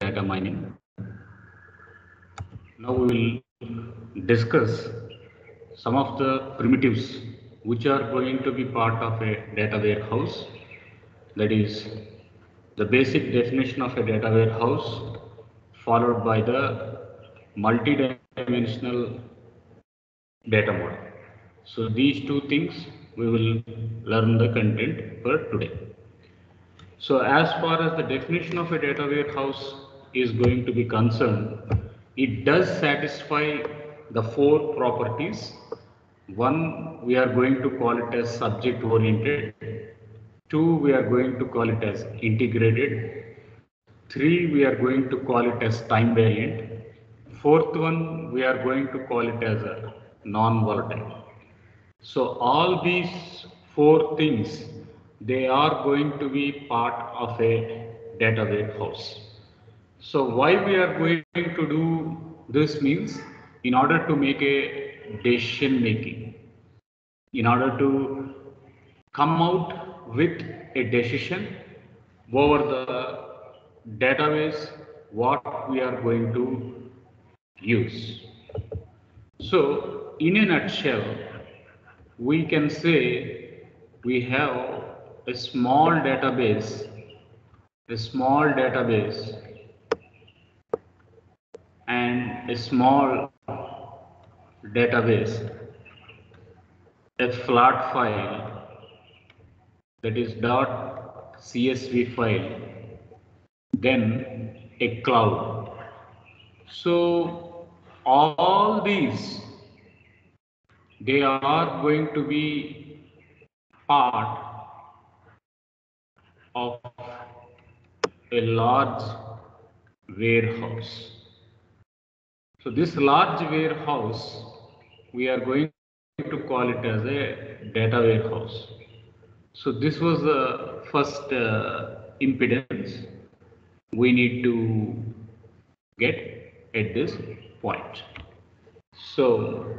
data mining. Now we will discuss some of the primitives which are going to be part of a data warehouse. That is the basic definition of a data warehouse, followed by the multi-dimensional data model. So these two things we will learn the content for today. So as far as the definition of a data warehouse is going to be concerned, it does satisfy the four properties. One, we are going to call it as subject oriented. Two, we are going to call it as integrated. Three, we are going to call it as time variant. Fourth one, we are going to call it as a non-volatile. So all these four things, they are going to be part of a data warehouse. So why we are going to do this means, in order to make a decision making, in order to come out with a decision over the database what we are going to use. So in a nutshell, we can say we have a small database and a small database, a flat file, that is .csv file, then a cloud. So all these, they are going to be part of a large warehouse. So this large warehouse, we are going to call it as a data warehouse. So this was the first impedance we need to get at this point. So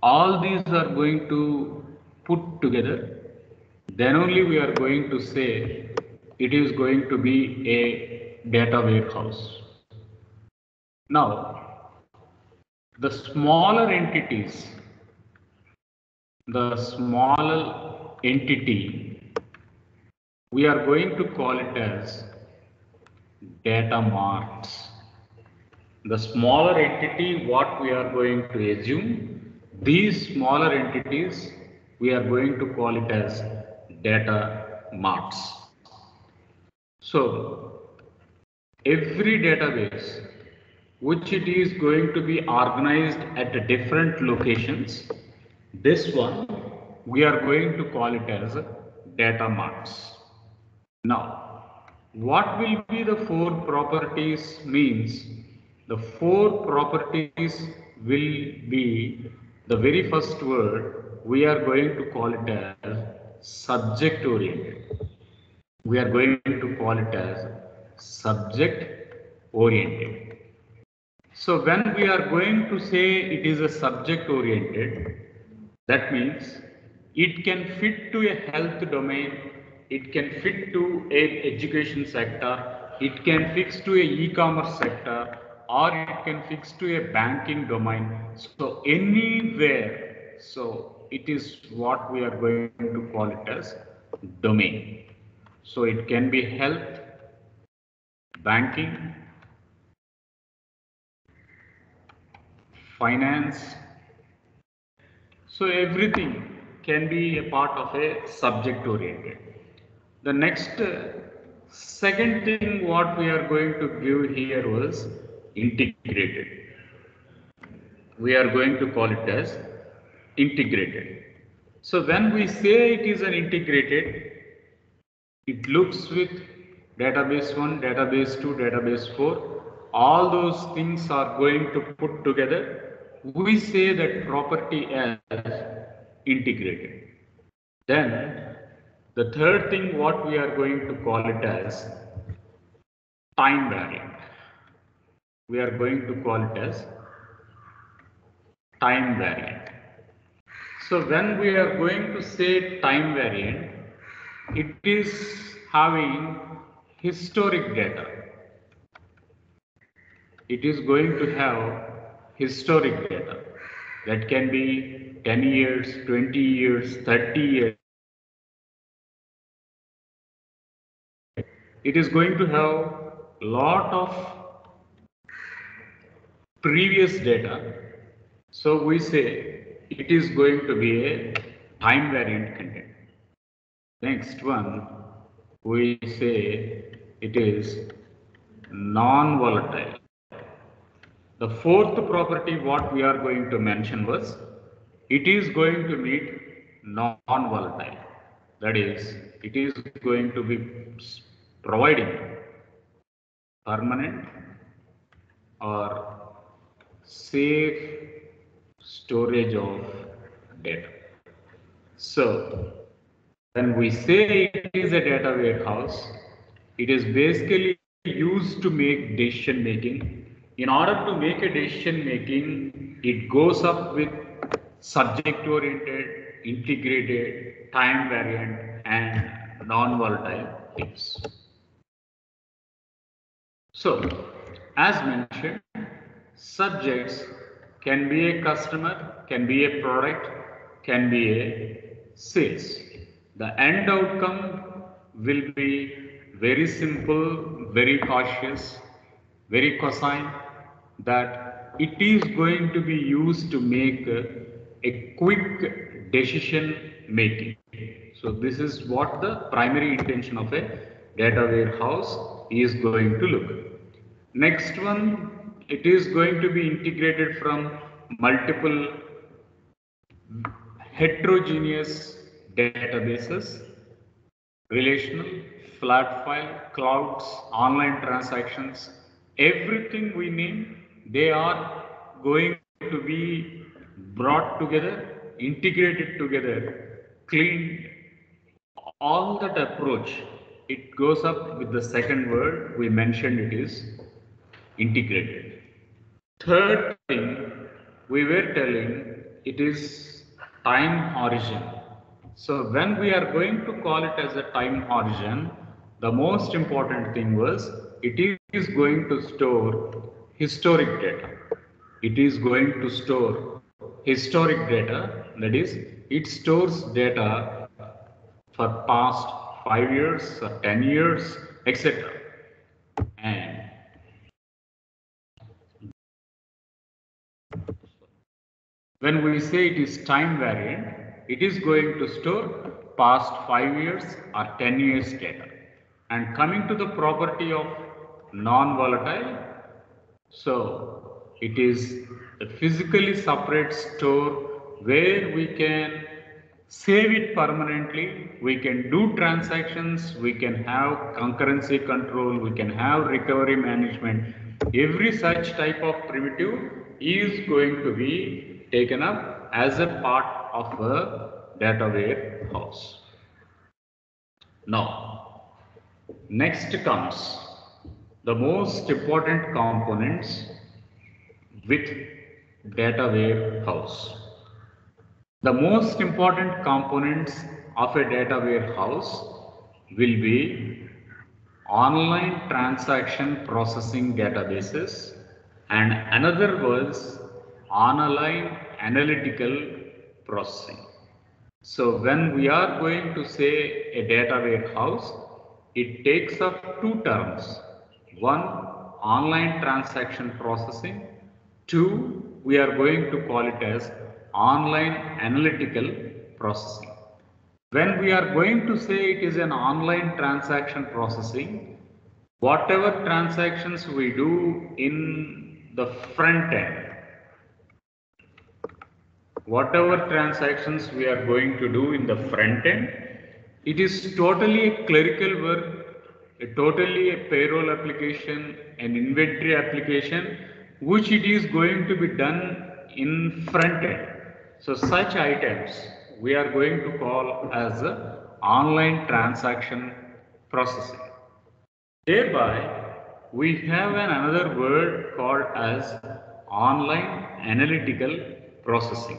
all these are going to put together, then only we are going to say it is going to be a data warehouse. Now, the smaller entity, we are going to call it as data marts. The smaller entity, what we are going to assume, these smaller entities, we are going to call it as data marts. So, every database which it is going to be organized at different locations, this one we are going to call it as data marts. Now, what will be the four properties means? The four properties will be, the very first word, we are going to call it as subject oriented. We are going to call it as subject oriented. So when we are going to say it is a subject oriented, that means it can fit to a health domain, it can fit to a education sector, it can fix to a e-commerce sector, or it can fix to a banking domain. So anywhere, so it is what we are going to call it as domain. So it can be health, banking, finance. So everything can be a part of a subject oriented. The next second thing what we are going to give here was integrated. We are going to call it as integrated. So when we say it is an integrated, it looks with database 1, database 2, database 4. All those things are going to put together. We say that property as integrated. Then the third thing what we are going to call it as time variant. We are going to call it as time variant. So when we are going to say time variant, it is having historic data. It is going to have historic data that can be 10 years, 20 years, 30 years. It is going to have lot of previous data. So we say it is going to be a time variant content. Next one, we say it is non-volatile. The fourth property what we are going to mention was it is going to meet non-volatile. That is, it is going to be providing permanent or safe storage of data. So, when we say it is a data warehouse, it is basically used to make decision making. In order to make a decision making, it goes up with subject oriented, integrated, time variant, and non-volatile things. So, as mentioned, subjects can be a customer, can be a product, can be a sales. The end outcome will be very simple, very cautious, very cosine, that it is going to be used to make a quick decision making. So this is what the primary intention of a data warehouse is going to look. Next one, it is going to be integrated from multiple heterogeneous databases, relational, flat file, clouds, online transactions, everything we name, they are going to be brought together, integrated together, cleaned. All that approach, it goes up with the second word we mentioned, it is integrated. Third thing, we were telling it is time horizon. So when we are going to call it as a time horizon, the most important thing was it is going to store historic data. It is going to store historic data, that is, it stores data for past 5 years or 10 years, etc. And when we say it is time variant, it is going to store past 5 years or 10 years data. And coming to the property of non-volatile, so it is a physically separate store where we can save it permanently, we can do transactions, we can have concurrency control, we can have recovery management. Every such type of primitive is going to be taken up as a part of a data warehouse. Now, next comes the most important components with data warehouse. The most important components of a data warehouse will be online transaction processing databases and another was online analytical processing. So when we are going to say a data warehouse, it takes up two terms. One, online transaction processing. Two, we are going to call it as online analytical processing. When we are going to say it is an online transaction processing, whatever transactions we do in the front end, whatever transactions we are going to do in the front end, it is totally a clerical work, totally a payroll application, an inventory application, which it is going to be done in front end. So such items we are going to call as online transaction processing. Thereby, we have another word called as online analytical processing.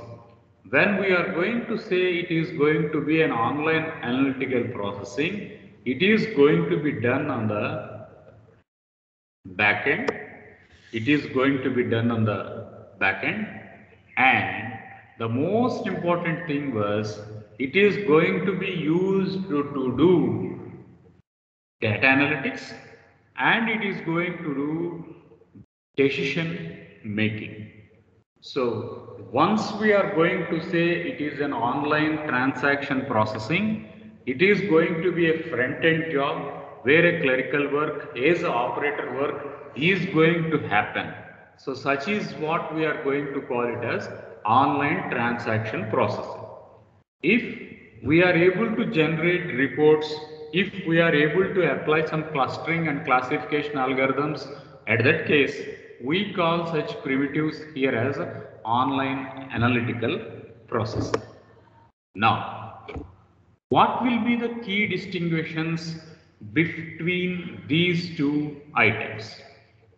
When we are going to say it is going to be an online analytical processing, it is going to be done on the back end. It is going to be done on the back end, and the most important thing was it is going to be used to do data analytics, and it is going to do decision making. So once we are going to say it is an online transaction processing, it is going to be a front-end job where a clerical work, as a operator work is going to happen. So such is what we are going to call it as online transaction processing. If we are able to generate reports, if we are able to apply some clustering and classification algorithms, at that case, we call such primitives here as online analytical processing. Now, what will be the key distinguishes between these two items?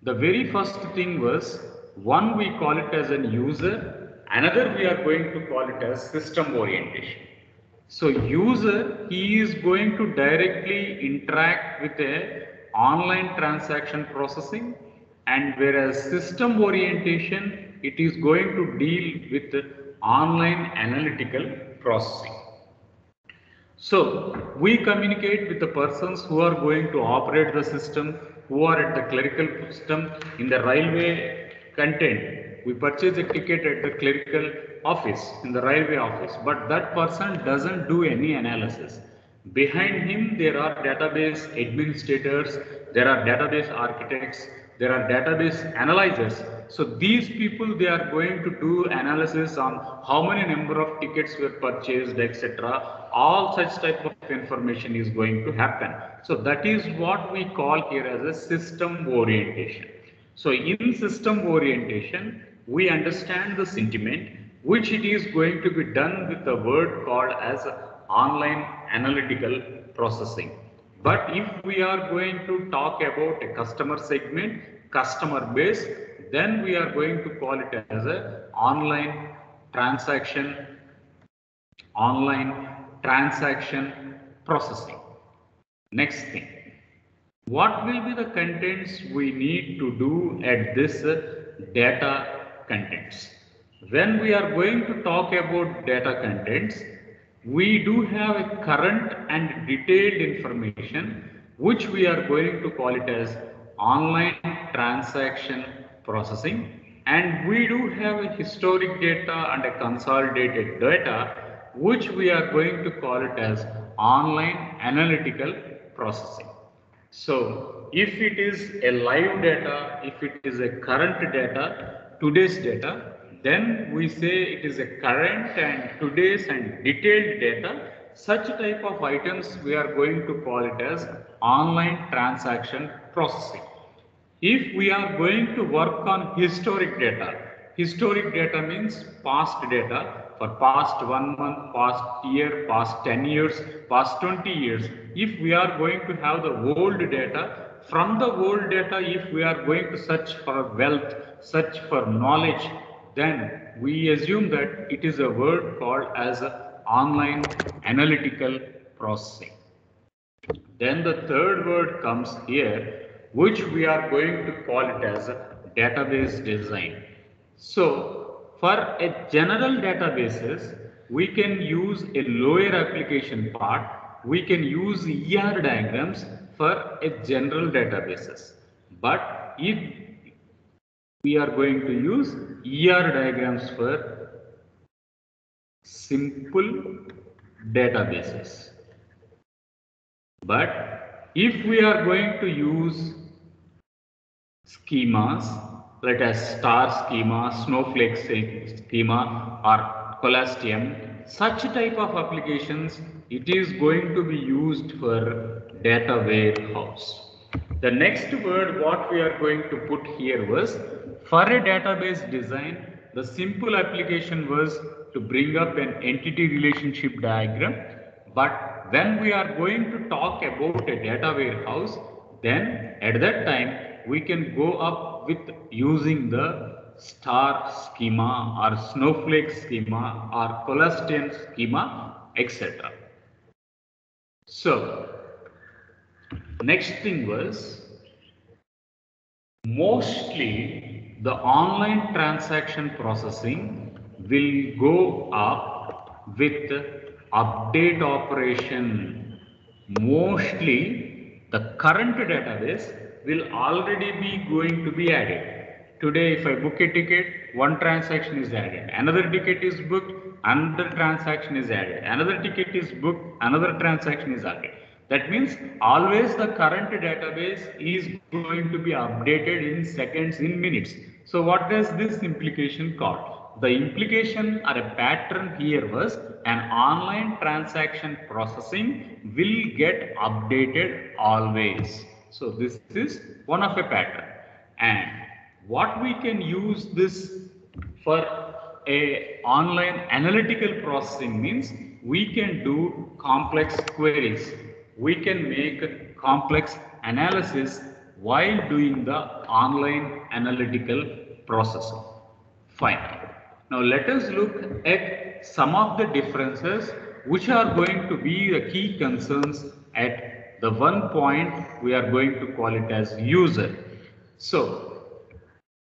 The very first thing was, one we call it as an user, another we are going to call it as system orientation. So user, he is going to directly interact with a online transaction processing, and whereas system orientation, it is going to deal with online analytical processing. So we communicate with the persons who are going to operate the system, who are at the clerical system in the railway content. We purchase a ticket at the clerical office, in the railway office, but that person doesn't do any analysis. Behind him, there are database administrators, there are database architects, there are database analyzers. So these people, they are going to do analysis on how many number of tickets were purchased, etc. All such type of information is going to happen. So that is what we call here as a system orientation. So in system orientation, we understand the sentiment, which it is going to be done with a word called as online analytical processing. But if we are going to talk about a customer segment, customer base, then we are going to call it as a online transaction processing. Next thing, what will be the contents we need to do at this data contents? When we are going to talk about data contents, we do have a current and detailed information, which we are going to call it as online transaction processing, and we do have a historic data and a consolidated data, which we are going to call it as online analytical processing. So if it is a live data, if it is a current data, today's data, then we say it is a current and today's and detailed data. Such type of items we are going to call it as online transaction processing. If we are going to work on historic data means past data for past 1 month, past year, past 10 years, past 20 years. If we are going to have the old data, from the old data, if we are going to search for wealth, search for knowledge, then we assume that it is a word called as online analytical processing. Then the third word comes here, which we are going to call it as a database design. So for a general databases, we can use a lower application part. We can use ER diagrams for a general databases. But if we are going to use ER diagrams for simple databases. But if we are going to use schemas, let us star schema, snowflake schema, or colastium, such type of applications, it is going to be used for data warehouse. The next word what we are going to put here was, for a database design, the simple application was to bring up an entity relationship diagram. But when we are going to talk about a data warehouse, then at that time we can go up with using the star schema or snowflake schema or colastian schema, etc. So Next thing was, mostly the online transaction processing will go up with update operation. Mostly the current database will already be going to be added. Today, if I book a ticket, one transaction is added. Another ticket is booked, another transaction is added. Another ticket is booked, another transaction is added. That means always the current database is going to be updated in seconds, in minutes. So what does this implication call? The implication or a pattern here was an online transaction processing will get updated always. So this is one of a pattern. And what we can use this for a online analytical processing means we can do complex queries. We can make complex analysis while doing the online analytical processing. Fine. Now let us look at some of the differences which are going to be the key concerns at the one point we are going to call it as user. So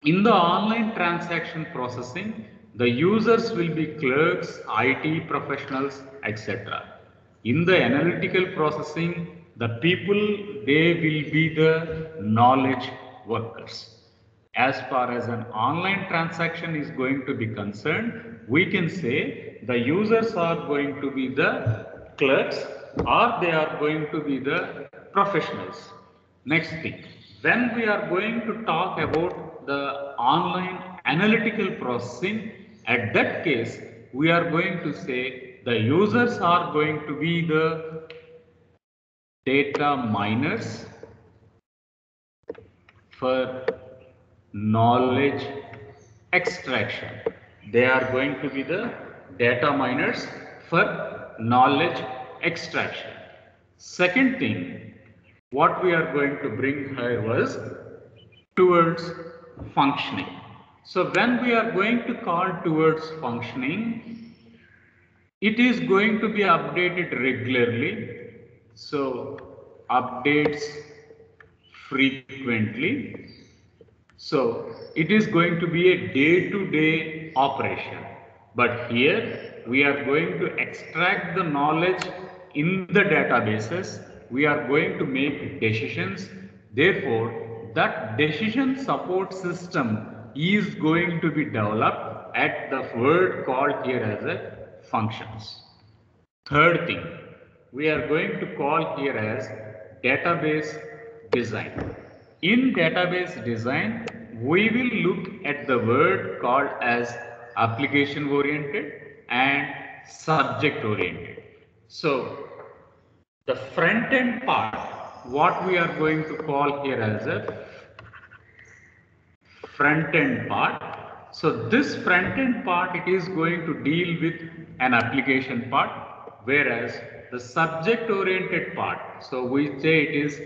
in the online transaction processing, the users will be clerks, IT professionals, etc. In the analytical processing, the people, they will be the knowledge workers. As far as an online transaction is going to be concerned, we can say the users are going to be the clerks or they are going to be the professionals. Next thing, when we are going to talk about the online analytical processing, at that case, we are going to say the users are going to be the data miners for knowledge extraction. They are going to be the data miners for knowledge extraction. Second thing, what we are going to bring here was towards functioning. So when we are going to call towards functioning, it is going to be updated regularly. So updates frequently. So it is going to be a day-to-day operation. But here we are going to extract the knowledge in the databases. We are going to make decisions. Therefore, that decision support system is going to be developed at the word called here as a functions. Third thing, we are going to call here as database design. In database design, we will look at the word called as application oriented and subject oriented. So, the front end part, what we are going to call here as a front end part. So this front end part, it is going to deal with an application part, whereas the subject oriented part, so we say it is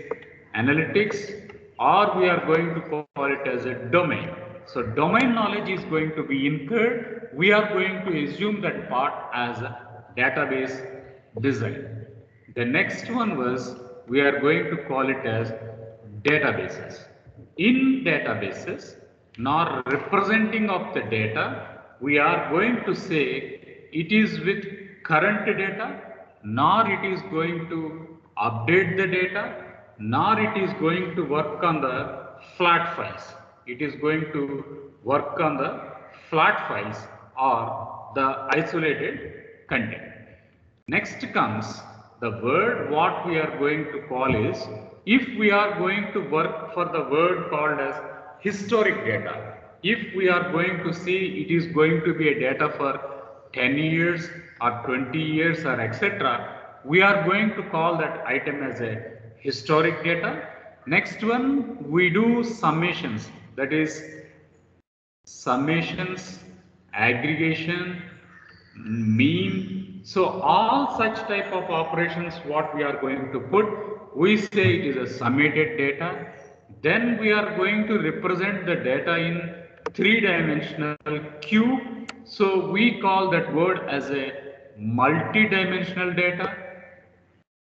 analytics, or we are going to call it as a domain. So domain knowledge is going to be incurred. We are going to assume that part as a database design. The next one was, we are going to call it as databases. In databases, nor representing of the data, we are going to say it is with current data, nor it is going to update the data, nor it is going to work on the flat files. It is going to work on the flat files or the isolated content. Next comes the word what we are going to call is, if we are going to work for the word called as historic data, if we are going to see it is going to be a data for 10 years or 20 years or etc., we are going to call that item as a historic data. Next one, we do summations, that is summations, aggregation, mean. So all such type of operations what we are going to put, we say it is a summated data. Then we are going to represent the data in three-dimensional cube. So we call that word as a multi-dimensional data.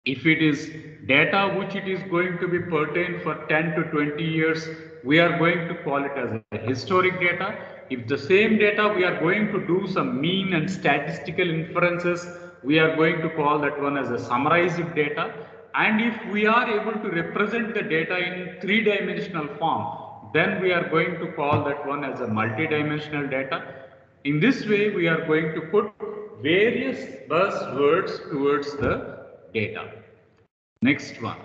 If it is data which it is going to be pertain for 10 to 20 years, we are going to call it as a historic data. If the same data we are going to do some mean and statistical inferences, we are going to call that one as a summarized data. And if we are able to represent the data in three-dimensional form, then we are going to call that one as a multi-dimensional data. In this way, we are going to put various buzzwords towards the data. Next one,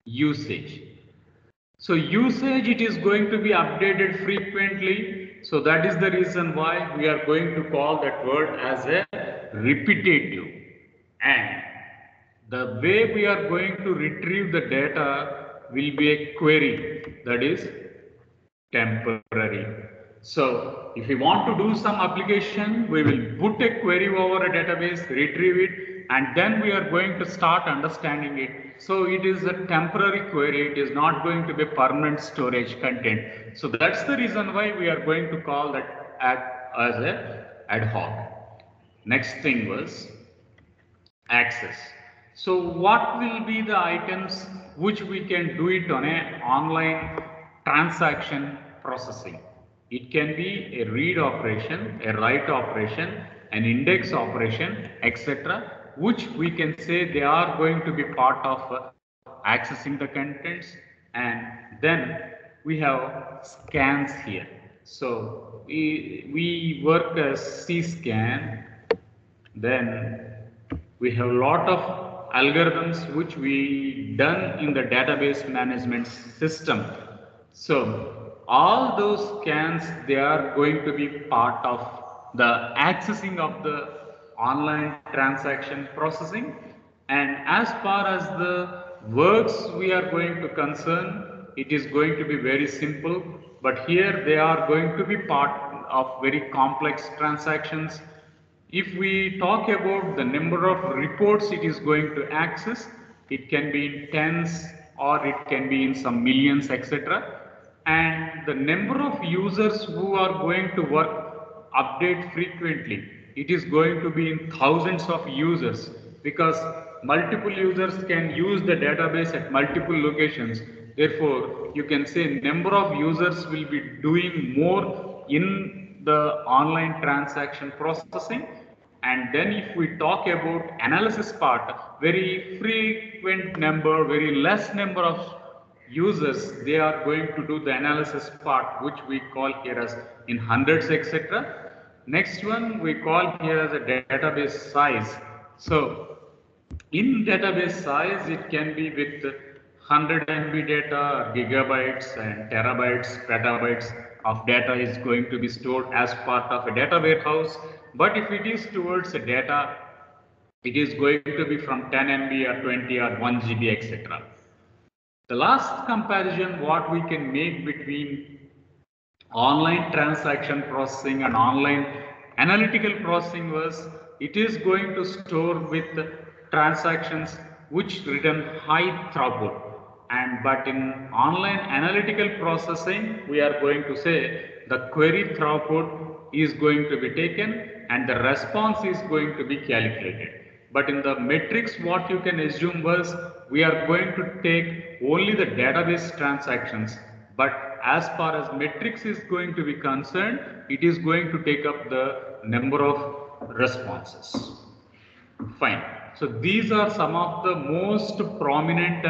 usage. So usage, it is going to be updated frequently. So that is the reason why we are going to call that word as a repetitive. And the way we are going to retrieve the data will be a query, that is temporary. So if we want to do some application, we will put a query over a database, retrieve it, and then we are going to start understanding it. So it is a temporary query, it is not going to be permanent storage content. So that's the reason why we are going to call that as a ad hoc. Next thing was access. So what will be the items which we can do it on a online transaction processing? It can be a read operation, a write operation, an index operation, etc., which we can say they are going to be part of accessing the contents. And then we have scans here. So we work as C-scan, then we have a lot of algorithms which we done in the database management system. So all those scans, they are going to be part of the accessing of the online transaction processing. And as far as the works we are going to concern, it is going to be very simple, but here they are going to be part of very complex transactions. If we talk about the number of reports it is going to access, it can be in tens or it can be in some millions, etc. And the number of users who are going to work update frequently, it is going to be in thousands of users, because multiple users can use the database at multiple locations. Therefore, you can say number of users will be doing more in the online transaction processing. And then if we talk about analysis part, very frequent number, very less number of users, they are going to do the analysis part, which we call here as in hundreds, etc. Next one we call here as a database size. So in database size, it can be with 100 MB data, gigabytes and terabytes, petabytes of data is going to be stored as part of a data warehouse. But if it is towards a data, it is going to be from 10 MB or 20 or 1 GB, etc. The last comparison what we can make between online transaction processing and online analytical processing was, it is going to store with transactions which return high throughput, and but in online analytical processing we are going to say the query throughput is going to be taken and the response is going to be calculated. But in the metrics, what you can assume was, we are going to take only the database transactions, but as far as metrics is going to be concerned, it is going to take up the number of responses. Fine. So these are some of the most prominent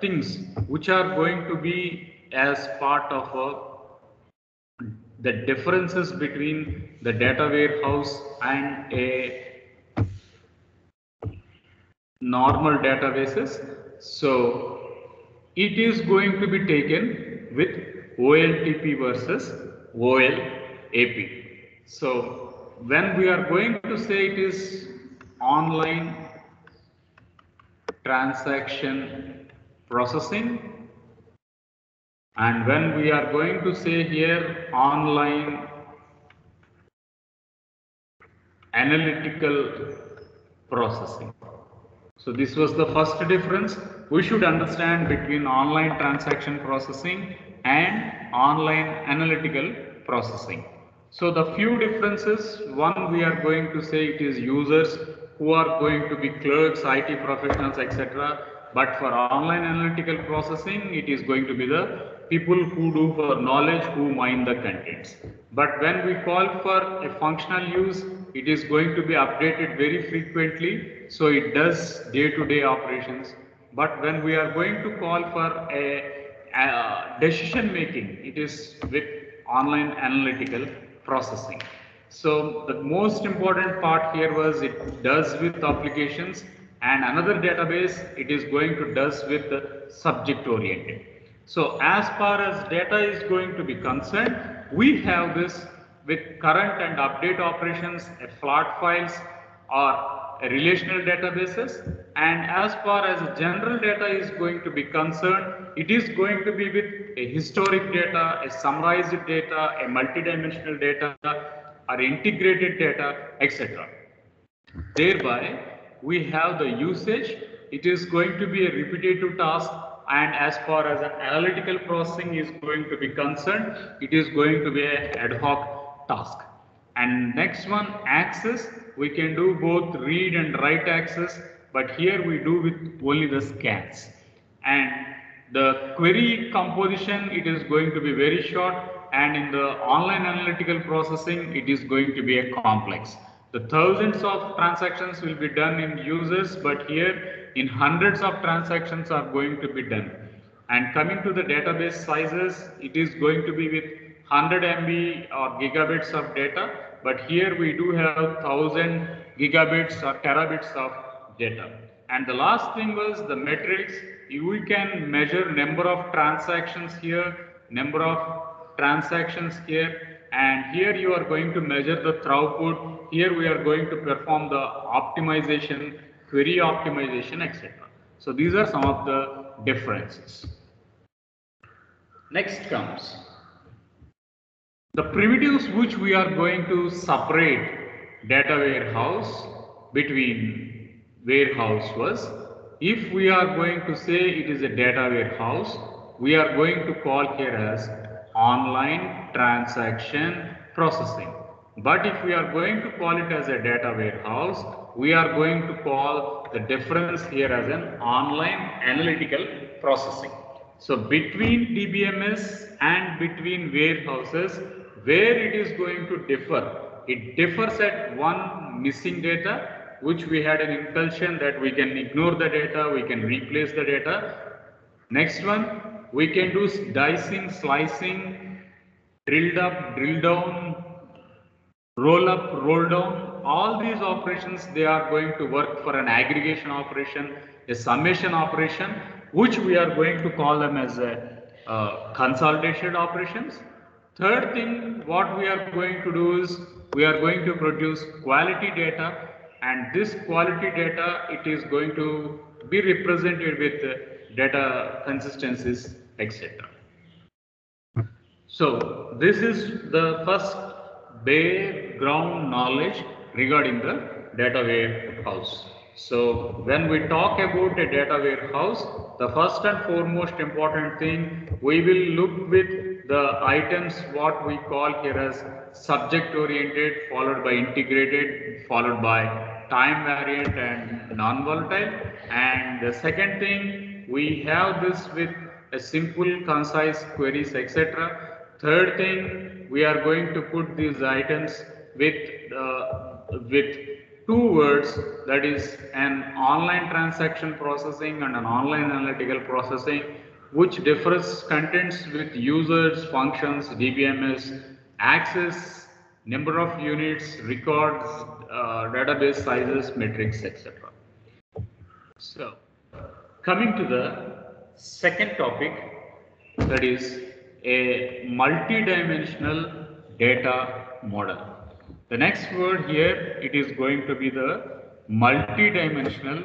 things which are going to be as part of the differences between the data warehouse and a normal databases. So it is going to be taken with OLTP versus OLAP. So when we are going to say it is online transaction processing, and when we are going to say here online analytical processing. So this was the first difference we should understand between online transaction processing and online analytical processing. So the few differences, one we are going to say it is users who are going to be clerks, IT professionals, etc. But for online analytical processing, it is going to be the people who do for knowledge, who mine the contents. But when we call for a functional use, it is going to be updated very frequently, so it does day-to-day operations. But when we are going to call for a decision making, it is with online analytical processing. So the most important part here was it does with applications, and another database it is going to does with the subject oriented. So as far as data is going to be concerned, we have this with current and update operations, a flat files or a relational databases, and as far as general data is going to be concerned, it is going to be with a historic data, a summarized data, a multidimensional data, or integrated data, etc. Thereby, we have the usage. It is going to be a repetitive task, and as far as an analytical processing is going to be concerned, it is going to be an ad hoc task. And next one, access. We can do both read and write access, but here we do with only the scans. And the query composition, it is going to be very short, and in the online analytical processing, it is going to be a complex. The thousands of transactions will be done in users, but here in hundreds of transactions are going to be done. And coming to the database sizes, it is going to be with 100 MB or gigabits of data, but here we do have 1000 gigabits or terabits of data. And the last thing was the metrics. We can measure number of transactions here, number of transactions here, and here you are going to measure the throughput. Here we are going to perform the optimization, query optimization, etc. So these are some of the differences. Next comes the primitives which we are going to separate data warehouse between warehouse was, if we are going to say it is a data warehouse, we are going to call here as online transaction processing. But if we are going to call it as a data warehouse, we are going to call the difference here as an online analytical processing. So between DBMS and between warehouses, where it is going to differ, it differs at one, missing data, which we had an impulsion that we can ignore the data, we can replace the data. Next one, we can do dicing, slicing, drilled up, drill down, roll up, roll down. All these operations, they are going to work for an aggregation operation, a summation operation, which we are going to call them as a consolidation operations. Third thing, what we are going to do is we are going to produce quality data, and this quality data, it is going to be represented with data consistencies, etc. So this is the first background knowledge regarding the data warehouse. So when we talk about a data warehouse, the first and foremost important thing, we will look with the items what we call here as subject oriented, followed by integrated, followed by time variant and non-volatile. And the second thing, we have this with a simple, concise queries, etc. Third thing, we are going to put these items with two words, that is an online transaction processing and an online analytical processing, which differs contents with users, functions, DBMS, access, number of units, records, database sizes, metrics, etc. So, coming to the second topic, that is a multi-dimensional data model. The next word here, it is going to be the multi-dimensional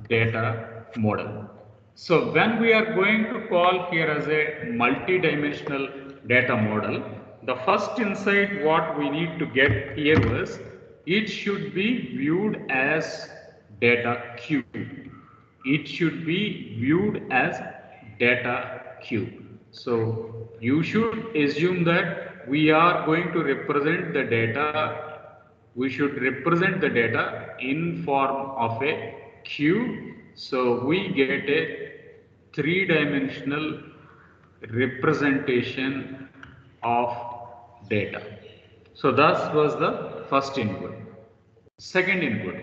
data model. So when we are going to call here as a multi-dimensional data model, the first insight what we need to get here was, it should be viewed as data cube. It should be viewed as data cube. So you should assume that we are going to represent the data we should represent the data in form of a queue. So we get a three-dimensional representation of data. So that was the first input. Second input.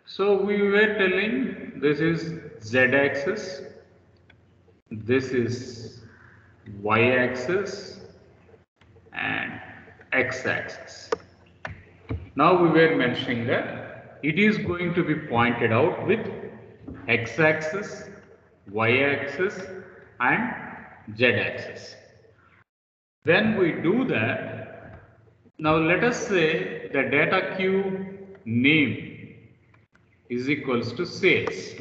So we were telling this is z-axis, this is y-axis and x-axis. Now we were mentioning that it is going to be pointed out with x-axis, y-axis and z-axis. When we do that, now let us say the data queue name is equals to sales.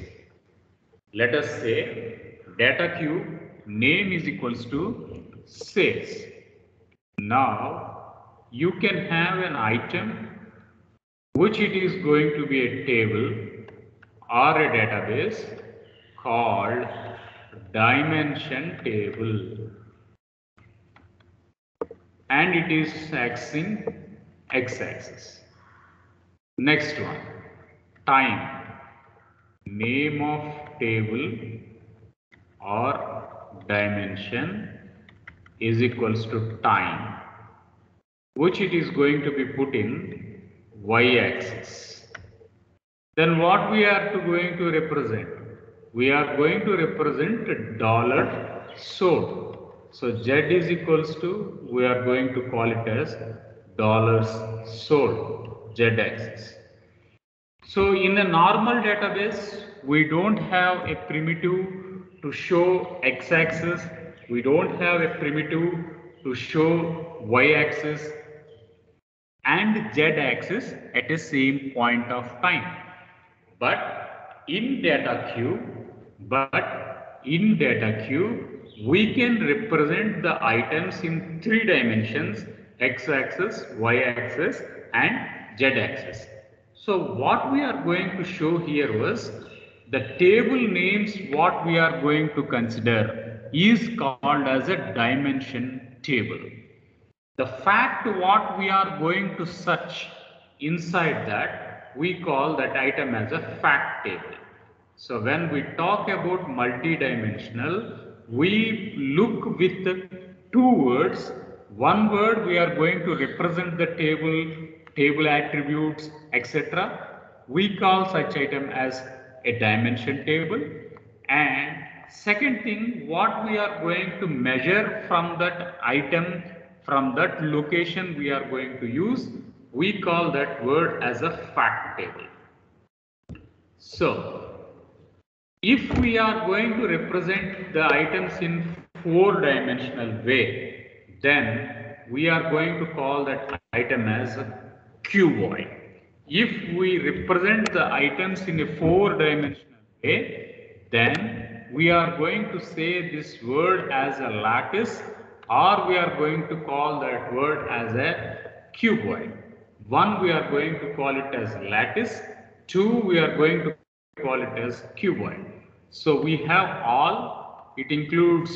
Let us say data queue name is equals to sales. Now you can have an item which it is going to be a table or a database called dimension table, and it is axing x-axis. Next one, time, name of table or dimension is equals to time, which it is going to be put in y-axis. Then what we are going to represent? We are going to represent dollar sold. So Z is equals to, we are going to call it as dollars sold, Z axis. So in a normal database, we don't have a primitive to show x-axis, we don't have a primitive to show y-axis and z-axis at the same point of time. But in data queue, we can represent the items in three dimensions: x-axis, y-axis and z-axis. So what we are going to show here was the table names. What we are going to consider is called as a dimension table. The fact what we are going to search inside that, we call that item as a fact table. So when we talk about multi-dimensional, we look with two words. One word we are going to represent the table attributes, etc. We call such item as a dimension table. And second thing, what we are going to measure from that item, from that location we are going to use, we call that word as a fact table. So if we are going to represent the items in four-dimensional way, then we are going to call that item as cuboid. If we represent the items in a four-dimensional way, then we are going to say this word as a lattice, or we are going to call that word as a cuboid. One, we are going to call it as lattice. Two, we are going to call it as cuboid. So we have all, it includes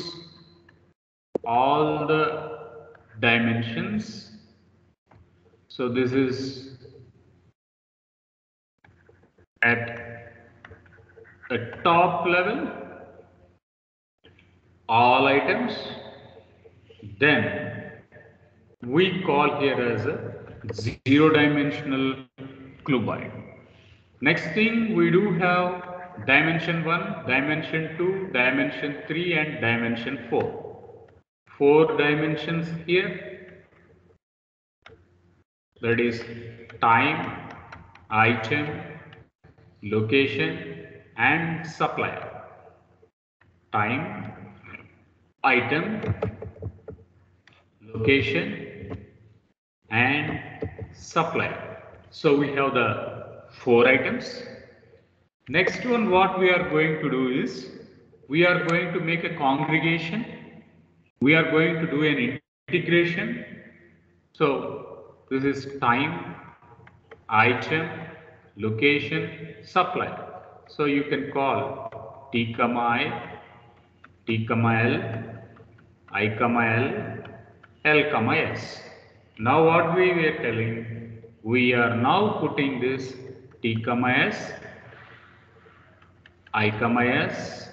all the dimensions. So this is at a top level, all items. Then we call here as a zero-dimensional cuboid. Next thing, we do have dimension 1, dimension 2, dimension 3 and dimension 4. 4 dimensions here, that is time, item, location and supplier. Time, item, location and supplier. So we have the 4 items. Next one, what we are going to do is, we are going to make a congregation. We are going to do an integration. So this is time, item, location, supplier. So you can call T, I, T, L, I, L, L, S. Now what we were telling, We are now putting this T, S, I, S.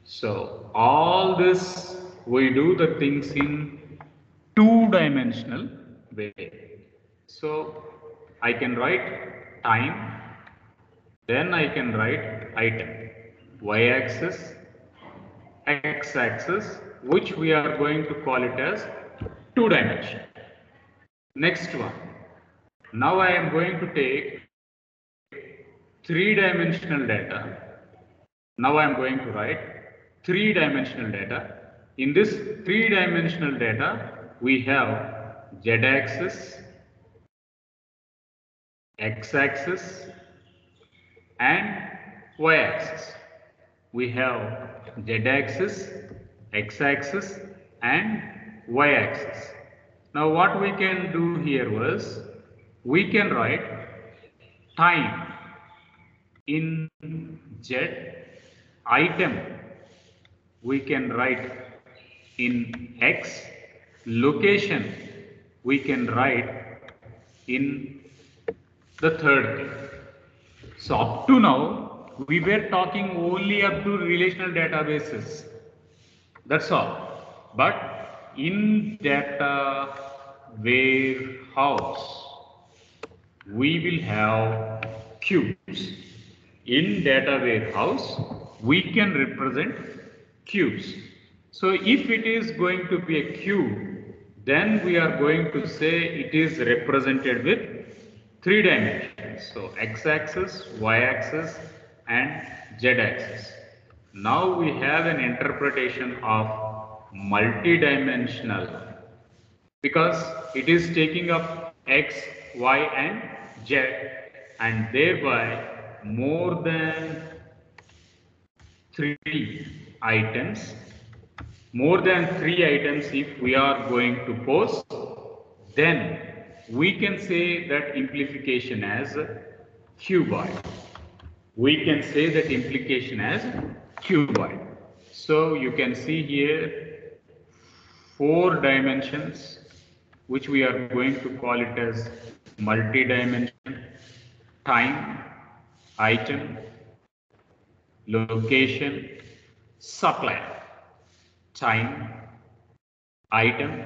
So all this, we do the things in two-dimensional way. So I can write time, then I can write item, y-axis, x-axis, which we are going to call it as two-dimension. Next one. Now I am going to take three-dimensional data. Now I am going to write three-dimensional data. In this three-dimensional data, we have z-axis, x-axis, and y-axis. We have z-axis, x-axis, and y-axis. Now what we can do here was, we can write time in z, item we can write in x, location we can write in the third thing. So up to now, we were talking only up to relational databases. That's all. But in data warehouse, we will have cubes. In data warehouse, we can represent cubes. So if it is going to be a cube, then we are going to say it is represented with three dimensions. So x-axis, y-axis, and z-axis. Now we have an interpretation of multi-dimensional because it is taking up x, y, and z, and thereby more than three items. More than three items if we are going to post, then we can say that implication as cuboid. We can say that implication as cuboid. So you can see here four dimensions, which we are going to call it as multi-dimension: time, item, location, supplier. Time, item,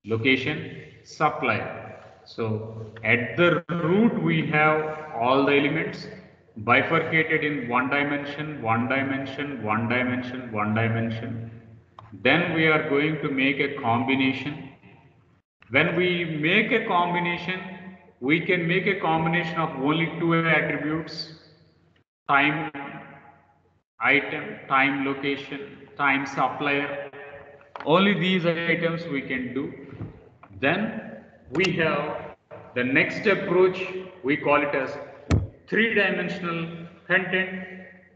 location, supplier. So at the root we have all the elements bifurcated in one dimension, one dimension, one dimension, one dimension. Then we are going to make a combination. When we make a combination, we can make a combination of only two attributes: time, item, time, location, time, supplier. Only these items we can do. Then we have the next approach, we call it as three-dimensional content.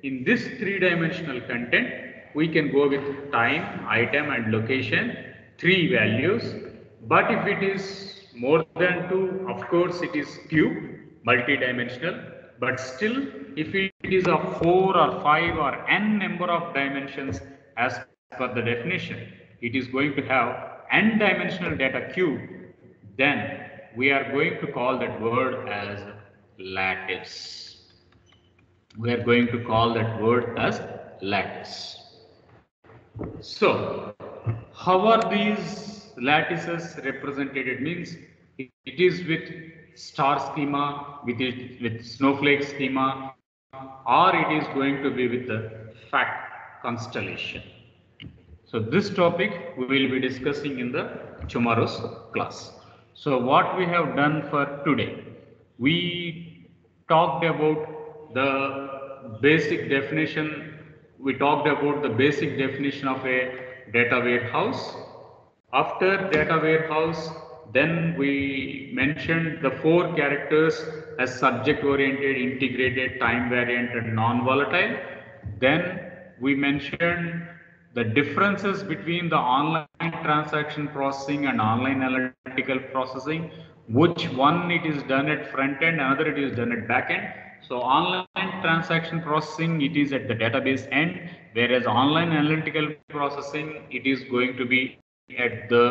In this three-dimensional content, we can go with time, item, and location, three values. But if it is more than two, of course it is cube, multi-dimensional. But still, if it is of 4 or 5 or n number of dimensions as per the definition, it is going to have n-dimensional data cube, then we are going to call that word as lattice. We are going to call that word as lattice. So, how are these lattices represented? It means it is with star schema, with snowflake schema, or it is going to be with the fact constellation. So this topic we will be discussing in the tomorrow's class. So what we have done for today, we talked about the basic definition. We talked about the basic definition of a data warehouse. After data warehouse, then we mentioned the four characters as subject oriented, integrated, time variant, and non-volatile. Then we mentioned the differences between the online transaction processing and online analytical processing, which one it is done at front end, another it is done at back end. So online transaction processing, it is at the database end, whereas online analytical processing, it is going to be at the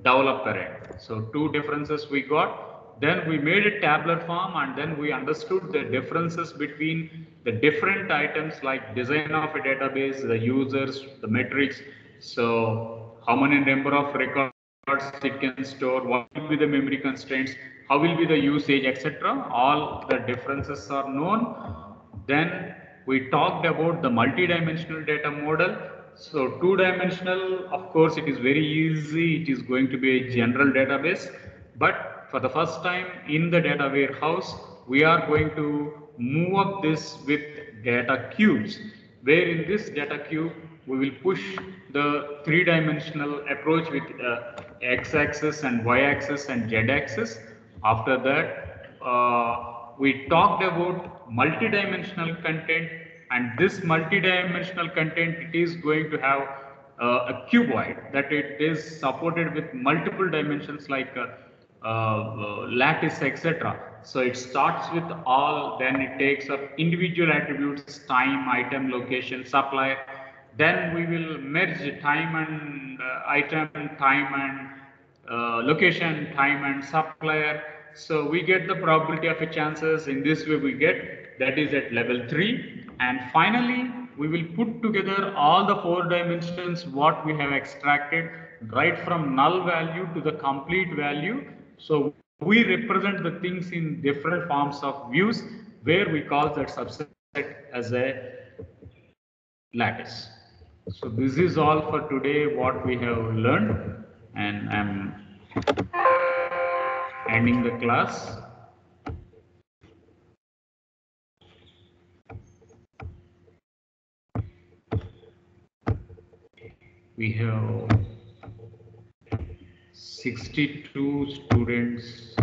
developer end. So two differences we got. Then we made a tabular form, and then we understood the differences between the different items like design of a database, the users, the metrics. So how many number of records it can store, what will be the memory constraints, how will be the usage, etc. All the differences are known. Then we talked about the multi-dimensional data model. So two-dimensional, of course, it is very easy. It is going to be a general database. But for the first time in the data warehouse, we are going to move up this with data cubes, where in this data cube, we will push the three-dimensional approach with x-axis and y-axis and z-axis. After that, we talked about multi-dimensional content, and this multi-dimensional content, it is going to have a cuboid, that it is supported with multiple dimensions like lattice, etc. So it starts with all, then it takes up individual attributes, time, item, location, supplier. Then we will merge time and item, time and location, time and supplier. So we get the probability of a chances. In this way we get, that is at level 3. And finally we will put together all the 4 dimensions what we have extracted right from null value to the complete value. So we represent the things in different forms of views, where we call that subset as a lattice. So this is all for today what we have learned, and I'm ending the class. We have 62 students